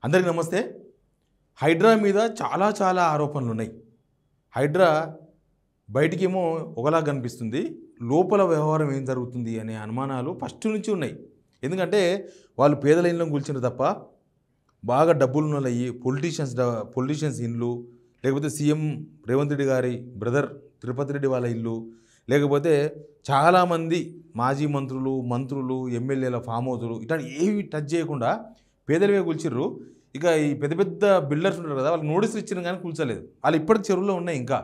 అందరికీ నమస్తే. హైడ్రా మీద చాలా ఆరోపణలు ఉన్నాయి. హైడ్రా బయటికేమో ఒకలా కనిపిస్తుంది, లోపల వ్యవహారం ఏం జరుగుతుంది అనే అనుమానాలు ఫస్ట్ నుంచి ఉన్నాయి. ఎందుకంటే వాళ్ళు పేదల ఇళ్ళను కూల్చినారు తప్ప బాగా డబ్బులు ఉన్నాయి పొలిటీషియన్స్ ఇల్లు, లేకపోతే సీఎం రేవంత్ రెడ్డి గారి బ్రదర్ తిరుపతి రెడ్డి వాళ్ళ ఇల్లు, లేకపోతే చాలామంది మాజీ మంత్రులు ఎమ్మెల్యేల ఫామ్ హౌజులు ఇట్లాంటి ఏవి టచ్ చేయకుండా పేదలవే కూల్చిర్రు. ఇక ఈ పెద్ద బిల్డర్స్ ఉంటారు కదా, వాళ్ళకి నోటీసులు ఇచ్చిన కానీ కూల్చలేదు. వాళ్ళు ఇప్పటికి చెరువులో ఉన్నాయి. ఇంకా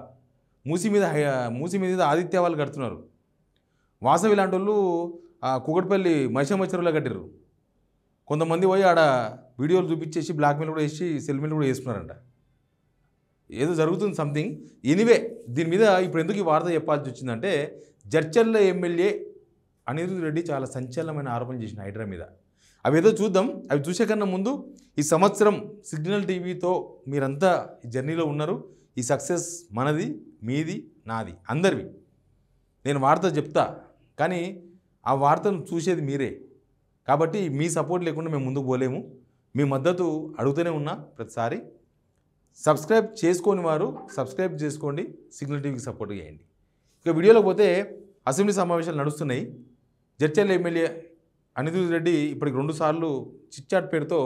మూసి మీద ఆదిత్య వాళ్ళు కడుతున్నారు. వాసవి లాంటి వాళ్ళు కుకట్పల్లి మైసమ్మ చెరువులో కట్టిర్రు. కొంతమంది పోయి ఆడ వీడియోలు చూపించేసి బ్లాక్మెయిల్ కూడా వేసి సెల్మెయిల్ కూడా వేసుకున్నారంట. ఏదో జరుగుతుంది సంథింగ్. ఎనీవే దీని మీద ఇప్పుడు ఎందుకు ఈ వార్త చెప్పాల్సి వచ్చిందంటే, జడ్చర్ల ఎమ్మెల్యే అనిరుద్ రెడ్డి చాలా సంచలనమైన ఆరోపణలు చేసిన హైడ్రా మీద. అవి ఏదో చూద్దాం. అవి చూసే కన్నా ముందు ఈ సంవత్సరం సిగ్నల్ టీవీతో మీరంతా ఈ జర్నీలో ఉన్నారు. ఈ సక్సెస్ మనది, మీది, నాది, అందరివి. నేను వార్త చెప్తా, కానీ ఆ వార్తను చూసేది మీరే. కాబట్టి మీ సపోర్ట్ లేకుండా మేము ముందుకు పోలేము. మీ మద్దతు అడుగుతూనే ఉన్నా ప్రతిసారి. సబ్స్క్రైబ్ చేసుకోని వారు సబ్స్క్రైబ్ చేసుకోండి, సిగ్నల్ టీవీకి సపోర్ట్ చేయండి. ఇక వీడియోలోకి పోతే, అసెంబ్లీ సమావేశాలు నడుస్తున్నాయి. జడ్చర్ల ఎమ్మెల్యే అనిరుద్ రెడ్డి ఇప్పటికి 2 సార్లు చిట్చాట్ పేరుతో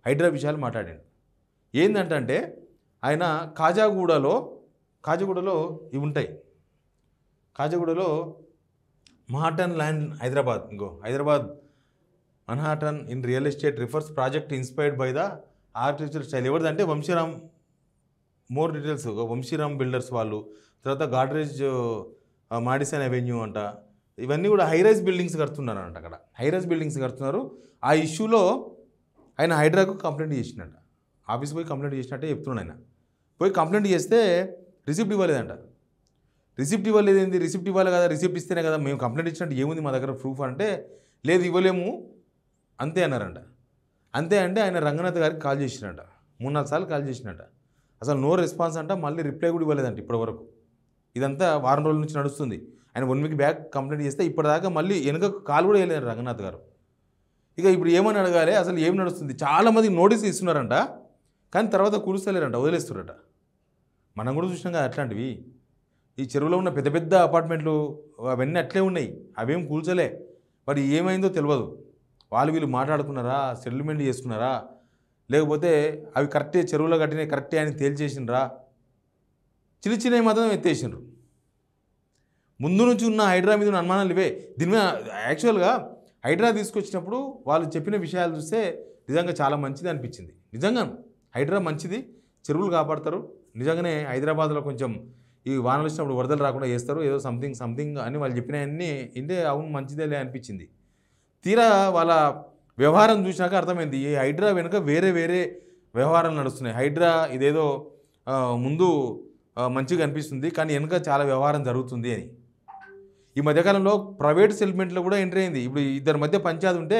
హైడ్రా విషయాలు మాట్లాడాడు. ఏంటంటే ఆయన కాజాగూడలో ఇవి ఉంటాయి. కాజాగూడలో Manhattan land Hyderabad Manhattan in real estate refers project inspired by the architecture style. ఎవరిదంటే Vamshiram. More details Vamshiram builders వాళ్ళు. తర్వాత గాడ్రేజ్ మాడిసన్ అవెన్యూ అంట. ఇవన్నీ కూడా హైరైజ్ బిల్డింగ్స్ కడుతున్నారు అంట. అక్కడ హైరైజ్ బిల్డింగ్స్ కడుతున్నారు. ఆ ఇష్యూలో ఆయన హైడ్రాకు కంప్లైంట్ చేసినట్ట. ఆఫీస్ పోయి కంప్లైంట్ చేసినట్టే చెప్తున్నాడు. ఆయన పోయి కంప్లైంట్ చేస్తే రిసిప్ట్ ఇవ్వలేదంట. రిసిప్ట్ ఇవ్వలేదేంది? రిసిప్ట్ ఇవ్వాలి కదా, రిసిప్ట్ ఇస్తేనే కదా మేము కంప్లైంట్ ఇచ్చినట్టు ఏముంది మా దగ్గర ప్రూఫ్ అంటే, లేదు ఇవ్వలేము అంతే అన్నారంట. అంతే అంటే ఆయన రంగనాథ్ గారికి కాల్ చేసినట్ట. 3-4 సార్లు కాల్ చేసినట్ట. అసలు నో రెస్పాన్స్ అంట. మళ్ళీ రిప్లై కూడా ఇవ్వలేదంట ఇప్పటివరకు. ఇదంతా వారం రోజుల నుంచి నడుస్తుంది. ఆయన 1 వీక్ బ్యాక్ కంప్లైంట్ చేస్తే ఇప్పటిదాకా మళ్ళీ వెనుక కాల్ కూడా వేయలేదు రంగనాథ్ గారు. ఇక ఇప్పుడు ఏమని అడగాలి, అసలు ఏం నడుస్తుంది? చాలామంది నోటీసులు ఇస్తున్నారంట, కానీ తర్వాత కూలుస్తలేరంట, వదిలేస్తున్నారట. మనం కూడా చూసినాం కదా అట్లాంటివి. ఈ చెరువులో ఉన్న పెద్ద అపార్ట్మెంట్లు అవన్నీ అట్లే ఉన్నాయి. అవేం కూల్చలే. మరి ఏమైందో తెలియదు. వీళ్ళు మాట్లాడుకున్నారా, సెటిల్మెంట్ చేసుకున్నారా, లేకపోతే అవి కరెక్టే చెరువులో కట్టినవి కరెక్టే అని తేల్చేసినరా? చిన్నవి మాత్రం ఎత్తేసినారు. ముందు నుంచి ఉన్న హైడ్రా మీద ఉన్న అనుమానాలు ఇవే. దీని మీద యాక్చువల్గా హైడ్రా తీసుకొచ్చినప్పుడు వాళ్ళు చెప్పిన విషయాలు చూస్తే నిజంగా చాలా మంచిది అనిపించింది. నిజంగా హైడ్రా మంచిది, చెరువులు కాపాడతారు. నిజంగానే హైదరాబాద్లో కొంచెం ఈ వానలు వచ్చినప్పుడు వరదలు రాకుండా చేస్తారు, ఏదో సంథింగ్ అని వాళ్ళు చెప్పినవన్నీ ఇంటే అవును మంచిదేలే అనిపించింది. తీరా వాళ్ళ వ్యవహారం చూసినాక అర్థమైంది, ఈ హైడ్రా వెనుక వేరే వ్యవహారాలు నడుస్తున్నాయి. హైడ్రా ఇదేదో ముందు మంచిగా అనిపిస్తుంది, కానీ వెనుక చాలా వ్యవహారం జరుగుతుంది అని. ఈ మధ్యకాలంలో ప్రైవేట్ సెటిల్మెంట్లో కూడా ఎంట్రీ అయింది. ఇప్పుడు ఇద్దరి మధ్య పంచాయతీ ఉంటే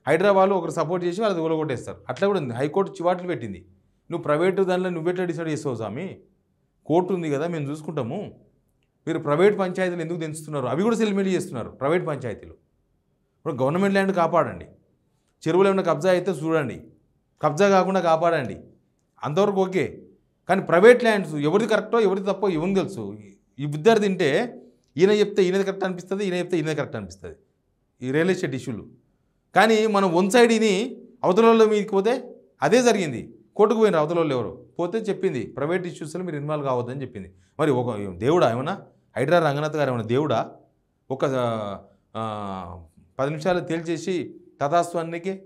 హైదరాబాద్లో ఒకరు సపోర్ట్ చేసి వాళ్ళది ఊలగొట్టేస్తారు. అట్లా కూడా ఉంది. హైకోర్టు చివాట్లు పెట్టింది. నువ్వు ప్రైవేటు దానిలో నువ్వెట్లా డిసైడ్ చేస్తావు స్వామి? కోర్టు ఉంది కదా, మేము చూసుకుంటాము. మీరు ప్రైవేట్ పంచాయతీలు ఎందుకు తెంచుతున్నారు? అవి కూడా సెటిల్మెంట్ చేస్తున్నారు ప్రైవేట్ పంచాయతీలు. ఇప్పుడు గవర్నమెంట్ ల్యాండ్ కాపాడండి. చెరువులు ఏమైనా కబ్జా అయితే చూడండి, కబ్జా కాకుండా కాపాడండి, అంతవరకు ఓకే. కానీ ప్రైవేట్ ల్యాండ్స్ ఎవరిది కరెక్టో ఎవరిది తప్పో ఎవరికి తెలుసు? ఈ బుద్ధారు తింటే ఈయన చెప్తే ఈయనది కరెక్ట్ అనిపిస్తుంది, ఈయన చెప్తే ఈయనది కరెక్ట్ అనిపిస్తుంది ఈ రియల్ ఎస్టేట్ ఇష్యూలు. కానీ మనం 1 సైడ్ ఇని అవతలలో మీదకి పోతే అదే జరిగింది. కోర్టుకు పోయినారు అవతలలో ఎవరు పోతే చెప్పింది ప్రైవేట్ ఇష్యూస్లో మీరు ఇన్వాల్వ్ కావద్దని చెప్పింది. మరి ఒక దేవుడా ఏమన్నా? హైడ్రా రంగనాథ్ గారు ఏమన్నా దేవుడా? ఒక 10 నిమిషాలు తేల్చేసి తథాస్తు అన్నికే.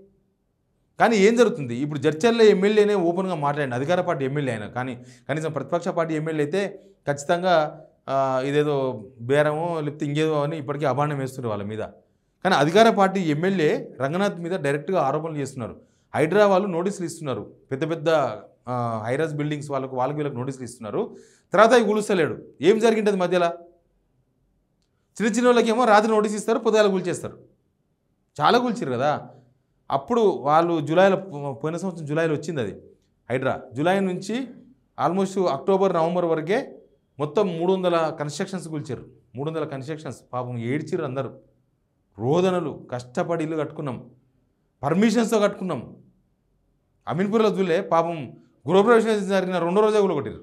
కానీ ఏం జరుగుతుంది ఇప్పుడు? జడ్చర్ల ఎమ్మెల్యేనే ఓపెన్గా మాట్లాడండి, అధికార పార్టీ ఎమ్మెల్యే అయినా. కానీ కనీసం ప్రతిపక్ష పార్టీ ఎమ్మెల్యే అయితే ఖచ్చితంగా ఇదేదో బేరమో లేకపోతే ఇంకేదో అని ఇప్పటికీ అభాండం వేస్తున్నారు వాళ్ళ మీద. కానీ అధికార పార్టీ ఎమ్మెల్యే రంగనాథ్ మీద డైరెక్ట్గా ఆరోపణలు చేస్తున్నారు. హైడ్రా వాళ్ళు నోటీసులు ఇస్తున్నారు, పెద్ద హైరైజ్ బిల్డింగ్స్ వీళ్ళకి నోటీసులు ఇస్తున్నారు. తర్వాత అవి కూలుస్తలేడు. ఏం జరిగింటుంది మధ్యలో? చిన్న వాళ్ళకేమో రాత్రి నోటీస్ ఇస్తారు, పొద్దుగాల కూల్చేస్తారు. చాలా కూల్చారు కదా. అప్పుడు వాళ్ళు పోయిన సంవత్సరం జూలైలో వచ్చింది అది హైడ్రా. జూలై నుంచి ఆల్మోస్ట్ అక్టోబర్ నవంబర్ వరకే మొత్తం 300 కన్స్ట్రక్షన్స్ కూల్చారు. 300 కన్స్ట్రక్షన్స్. పాపం ఏడ్చిర్రు అందరూ. రోదనలు, కష్టపడి ఇల్లు కట్టుకున్నాం, పర్మిషన్స్తో కట్టుకున్నాం. అమీన్పూర్లో చూలే పాపం గృహప్రవేశం జరిగిన రెండో రోజే కూలగొట్టారు.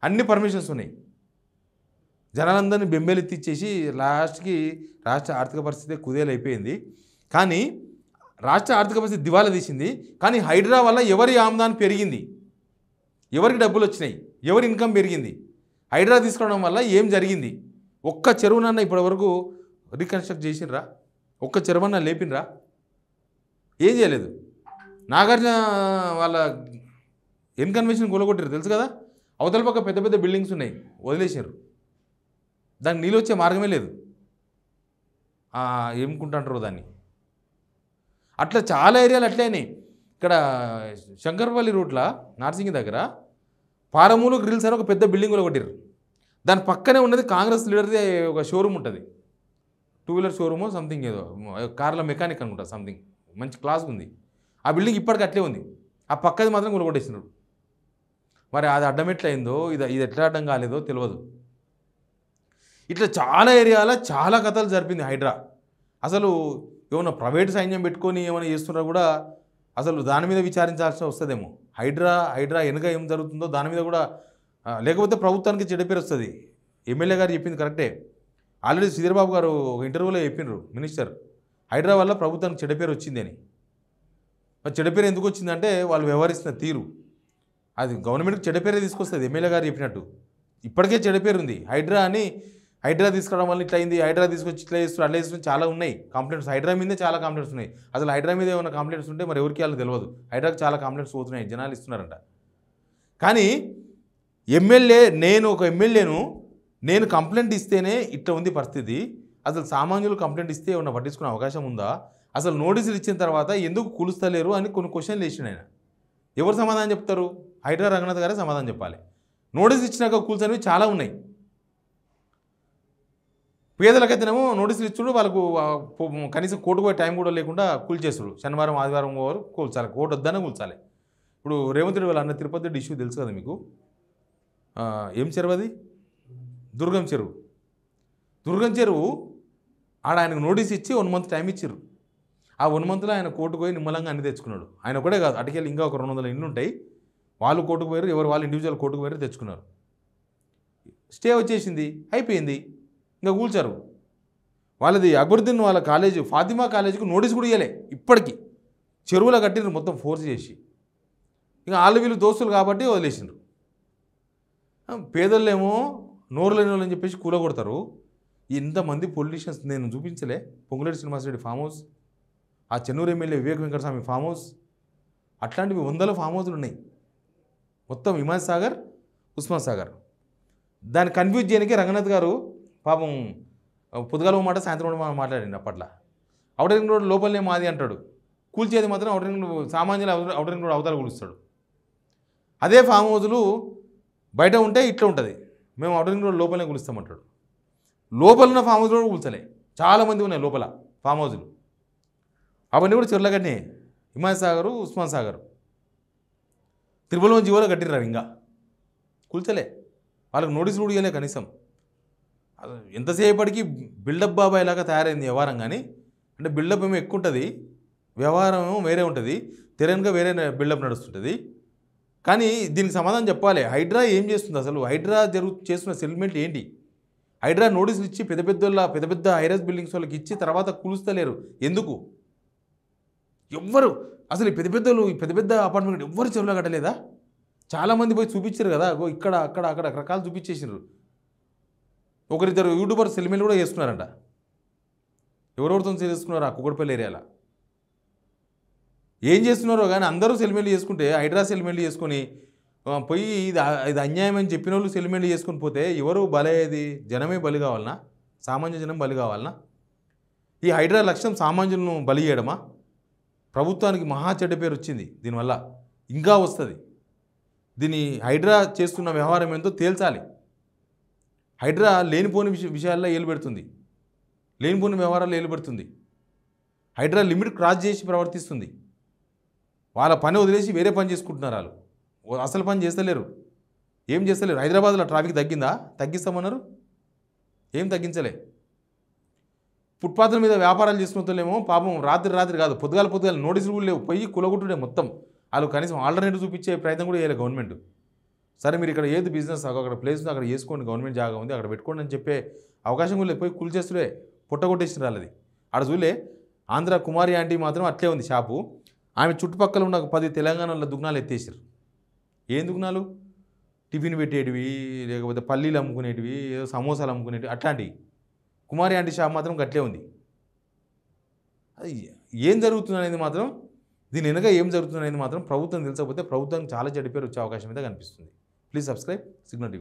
అన్ని పర్మిషన్స్ ఉన్నాయి. జనాలందరినీ బెంబేలెత్తిచ్చేసి లాస్ట్కి రాష్ట్ర ఆర్థిక పరిస్థితి కుదేలైపోయింది. కానీ రాష్ట్ర ఆర్థిక పరిస్థితి దివాలా తీసింది. కానీ హైడ్రా వల్ల ఎవరి ఆమ్దాన్ పెరిగింది, ఎవరికి డబ్బులు వచ్చినాయి, ఎవరి ఇన్కమ్ పెరిగింది, హైడ్రా తీసుకోవడం వల్ల ఏం జరిగింది? ఒక్క చెరువునన్నా ఇప్పటివరకు రీకన్స్ట్రక్ట్ చేసినరా? ఒక్క చెరువన్నా లేపినరా? ఏం చేయలేదు. నాగార్జున వాళ్ళ ఇన్కన్వెన్షన్ కూలగొట్టారు తెలుసు కదా. అవతల పక్క పెద్ద పెద్ద బిల్డింగ్స్ ఉన్నాయి, వదిలేసారు. దానికి నీళ్ళు వచ్చే మార్గమే లేదు. ఏముకుంటుంటారు దాన్ని. అట్లా చాలా ఏరియాలు అట్లేనే. ఇక్కడ శంకర్పల్లి రూట్లో నార్సింగి దగ్గర పారమూలు గ్రిల్స్ అని ఒక పెద్ద బిల్డింగ్ కొట్టారు. దాని పక్కనే ఉన్నది కాంగ్రెస్ లీడర్ది ఒక షోరూమ్ ఉంటుంది, 2 వీలర్ షోరూమో సంథింగ్, ఏదో కార్ల మెకానిక్ అనుకుంటా సంథింగ్, మంచి క్లాస్ ఉంది. ఆ బిల్డింగ్ ఇప్పటికి అట్లే ఉంది. ఆ పక్కది మాత్రం కొట్టేసినాడు. మరి అది అడ్డం ఎట్లయిందో, ఇది ఎట్లా అడ్డం కాలేదో తెలియదు. ఇట్లా చాలా ఏరియాలో చాలా కథలు జరిపింది హైడ్రా. అసలు ఏమన్నా ప్రైవేట్ సైన్యం పెట్టుకొని ఏమైనా చేస్తున్నా కూడా అసలు దాని మీద విచారించాల్సి వస్తుందేమో. హైడ్రా వెనుక ఏం జరుగుతుందో దాని మీద కూడా, లేకపోతే ప్రభుత్వానికి చెడ్డ పేరు వస్తుంది. ఎమ్మెల్యే గారు చెప్పింది కరెక్టే. ఆల్రెడీ శ్రీధర్బాబు గారు ఒక ఇంటర్వ్యూలో చెప్పినారు, మినిస్టర్, హైడ్రా వల్ల ప్రభుత్వానికి చెడ్డ పేరు వచ్చింది అని. మరి చెడ్డ పేరు ఎందుకు వచ్చిందంటే వాళ్ళు వ్యవహరిస్తున్న తీరు, అది గవర్నమెంట్కి చెడ్డ పేరే తీసుకొస్తుంది. ఎమ్మెల్యే గారు చెప్పినట్టు ఇప్పటికే చెడ్డ పేరు ఉంది. హైడ్రా తీసుకురావడం వల్ల ఇట్లా అయింది, హైడ్రా తీసుకొచ్చి ఇట్లా చేస్తున్నారు, అట్లా చేస్తున్నారు, చాలా ఉన్నాయి కంప్లైంట్స్. హైడ్రా మీదే చాలా కంప్లైంట్స్ ఉన్నాయి. అసలు హైడ్రా మీద ఏమైనా కంప్లైంట్స్ ఉంటే మరి ఎవరికి వాళ్ళకి తెలియదు. హైడ్రాకి చాలా కంప్లైంట్స్ పోతున్నాయి, జనాలు ఇస్తున్నారంట. కానీ నేను ఒక ఎమ్మెల్యేను, నేను కంప్లైంట్ ఇస్తేనే ఇట్లా ఉంది పరిస్థితి. అసలు సామాన్యులు కంప్లైంట్ ఇస్తే ఏమన్నా పట్టించుకునే అవకాశం ఉందా? అసలు నోటీసులు ఇచ్చిన తర్వాత ఎందుకు కూలుస్తలేరు అని కొన్ని క్వశ్చన్లు వేసిన ఆయన. ఎవరు సమాధానం చెప్తారు? హైడ్రా రంగనాథ్ గారే సమాధానం చెప్పాలి. నోటీస్ ఇచ్చినాక కూల్చనివి చాలా ఉన్నాయి. పేదలకైతేనేమో నోటీసులు ఇచ్చుడు, వాళ్ళకు కనీసం కోర్టు పోయే టైం కూడా లేకుండా కూల్చేస్తుడు. శనివారం ఆదివారం వారు కూల్చాలి, కోర్టు వద్దనే కూల్చాలి. ఇప్పుడు రేవంత్ రెడ్డి వాళ్ళ అన్న తిరుపతి రెడ్డి ఇష్యూ తెలుసు కదా మీకు. ఏం చెరువు అది? దుర్గం చెరువు ఆయనకు నోటీస్ ఇచ్చి 1 మంత్ టైం ఇచ్చారు. ఆ 1 మంత్లో ఆయన కోర్టుకు పోయి నిమ్మలంగా అన్ని తెచ్చుకున్నాడు. ఆయన ఒకటే కాదు, అటుకెళ్ళి ఇంకా ఒక 200 ఇండ్లు ఉంటాయి, వాళ్ళు కోర్టుకు పోయారు, ఎవరు వాళ్ళు ఇండివిజువల్ కోర్టుకు పోయారు, తెచ్చుకున్నారు. స్టే వచ్చేసింది, అయిపోయింది, ఇంకా కూల్చారు. వాళ్ళది అక్బరుద్దీన్ వాళ్ళ కాలేజీ, ఫాతిమా కాలేజీకి నోటీస్ కూడా ఇవ్వలే ఇప్పటికీ. చెరువులో కట్టినారు మొత్తం ఫోర్స్ చేసి. ఇంకా వీళ్ళు దోస్తులు కాబట్టి వదిలేసిండ్రు. పేదోళ్ళేమో నోరు లేని వాళ్ళని చెప్పేసి కూలగొడతారు. ఇంతమంది పొలిటీషియన్స్ నేను చూపించలే. పొంగులేటి శ్రీనివాసరెడ్డి ఫామ్ హౌస్, ఆ Chennur MLA Vivek Venkataswamy farm house, అట్లాంటివి 100 ఫామ్ హౌస్లు ఉన్నాయి మొత్తం హిమాయత్ సాగర్, ఉస్మాన్ సాగర్. దాన్ని కన్ఫ్యూజ్ చేయడానికి రంగనాథ్ గారు పాపం పొద్దుగాల మాట సాయంత్రం మాట్లాడండి. అప్పట్లో ఔటర్ రింగ్ రోడ్ లోపలనే మాది అంటాడు, కూల్చేది మాత్రం ఔటర్ రింగ్ సామాన్యులు ఔటర్ రింగ్ రోడ్ అవతల కూలుస్తాడు. అదే ఫామ్ హౌజులు బయట ఉంటే ఇట్లా ఉంటుంది, మేము ఔటర్ రింగ్ రోడ్ లోపలనే కూలుస్తామంటాడు. లోపల ఉన్న ఫామ్ హౌస్ కూడా కూల్చలే, చాలామంది ఉన్నాయి లోపల ఫామ్ హౌజులు. అవన్నీ కూడా చెర్లగడ్నే, హిమాయత్ సాగరు, ఉస్మాన్ సాగర్, తిరుమల జీవోలో కట్టిర్రారు, ఇంకా కూల్చలే. వాళ్ళకి నోటీసులు కూడా ఇవ్వలే కనీసం. ఎంతసేపటికి బిల్డప్ బాబాయ్ లాగా తయారైంది వ్యవహారం. కానీ అంటే బిల్డప్ ఏమో ఎక్కువ ఉంటుంది, వ్యవహారం ఏమో వేరే ఉంటుంది, తెరనుగా వేరే బిల్డప్ నడుస్తుంటుంది. కానీ దీనికి సమాధానం చెప్పాలి. హైడ్రా ఏం చేస్తుంది అసలు? హైడ్రా చేస్తున్న సెటిల్మెంట్ ఏంటి? హైడ్రా నోటీసులు ఇచ్చి పెద్ద పెద్ద హైరైజ్ బిల్డింగ్స్ వాళ్ళకి ఇచ్చి తర్వాత కూలుస్తలేరు ఎందుకు? ఎవ్వరు అసలు పెద్ద పెద్ద అపార్ట్మెంట్ ఎవ్వరు చెరువులో కట్టలేదా? చాలామంది పోయి చూపించారు కదా, ఇక్కడ అక్కడ రకరకాలు చూపించేసారు. ఒకరిద్దరు యూట్యూబర్ సెల్మీలు కూడా చేసుకున్నారంట. ఎవరెవరితో చేసుకున్నారు ఆ కుక్కడపల్లి ఏరియాలో? ఏం చేస్తున్నారో కానీ అందరూ సెల్మీలు చేసుకుంటే, హైడ్రా సెల్మీలు చేసుకొని పోయి ఇది అన్యాయం అని చెప్పిన వాళ్ళు సెల్మీలు చేసుకుని పోతే ఎవరు బలయ్యేది? జనమే బలి కావాలనా? సామాన్య జనం బలి కావాలనా? ఈ హైడ్రా లక్ష్యం సామాన్యులను బలి చేయడమా? ప్రభుత్వానికి మహా చెడ్డ పేరు వచ్చింది దీనివల్ల, ఇంకా వస్తుంది. దీని హైడ్రా చేస్తున్న వ్యవహారం ఏంటో తేల్చాలి. హైడ్రా లేనిపోని విషయాల్లో ఏలు పెడుతుంది, లేనిపోని వ్యవహారాల్లో ఏలు పెడుతుంది. హైడ్రా లిమిట్ క్రాస్ చేసి ప్రవర్తిస్తుంది. వాళ్ళ పని వదిలేసి వేరే పని చేసుకుంటున్నారు. వాళ్ళు అసలు పని చేస్తలేరు, ఏం చేస్తలేరు. హైదరాబాద్లో ట్రాఫిక్ తగ్గిందా? తగ్గిస్తామన్నారు, ఏం తగ్గించలే. ఫుట్పాత్ల మీద వ్యాపారాలు చేసుకునేమో పాపం రాత్రి కాదు పొద్దుగాల నోటీసులు కూడా లేవు, పోయి కులగొట్టుడే మొత్తం. వాళ్ళు కనీసం ఆల్టర్నేటివ్ చూపించే ప్రయత్నం కూడా చేయలేదు గవర్నమెంట్. సరే మీరు ఇక్కడ ఏది బిజినెస్ అక్కడ ప్లేస్ ఉంది అక్కడ చేసుకోండి, గవర్నమెంట్ జాగా ఉంది అక్కడ పెట్టుకోండి అని చెప్పే అవకాశం కూడా లేదు. పోయి కూల్చేస్తుడే పుట్టగొట్టేసిన వాళ్ళది. ఆడ చూలే ఆంధ్ర కుమారి ఆంటీ మాత్రం అట్లే ఉంది షాపు. ఆమె చుట్టుపక్కల ఉన్న 10 తెలంగాణలో దుకాణాలు ఎత్తేసారు. ఏం దుకాణాలు? టిఫిన్ పెట్టేటివి, లేకపోతే పల్లీలు అమ్ముకునేటివి, ఏదో సమోసాలు అమ్ముకునేటివి, అట్లాంటివి. కుమారి ఆంటీ షాప్ మాత్రం గట్లే ఉంది. అది ఏం జరుగుతుంది అనేది మాత్రం, దీని వెనక ఏం జరుగుతుంది అనేది మాత్రం ప్రభుత్వం తెలిసకపోతే ప్రభుత్వానికి చాలా చెడ్డ పేరు వచ్చే అవకాశం అయితే కనిపిస్తుంది. Please subscribe signal TV.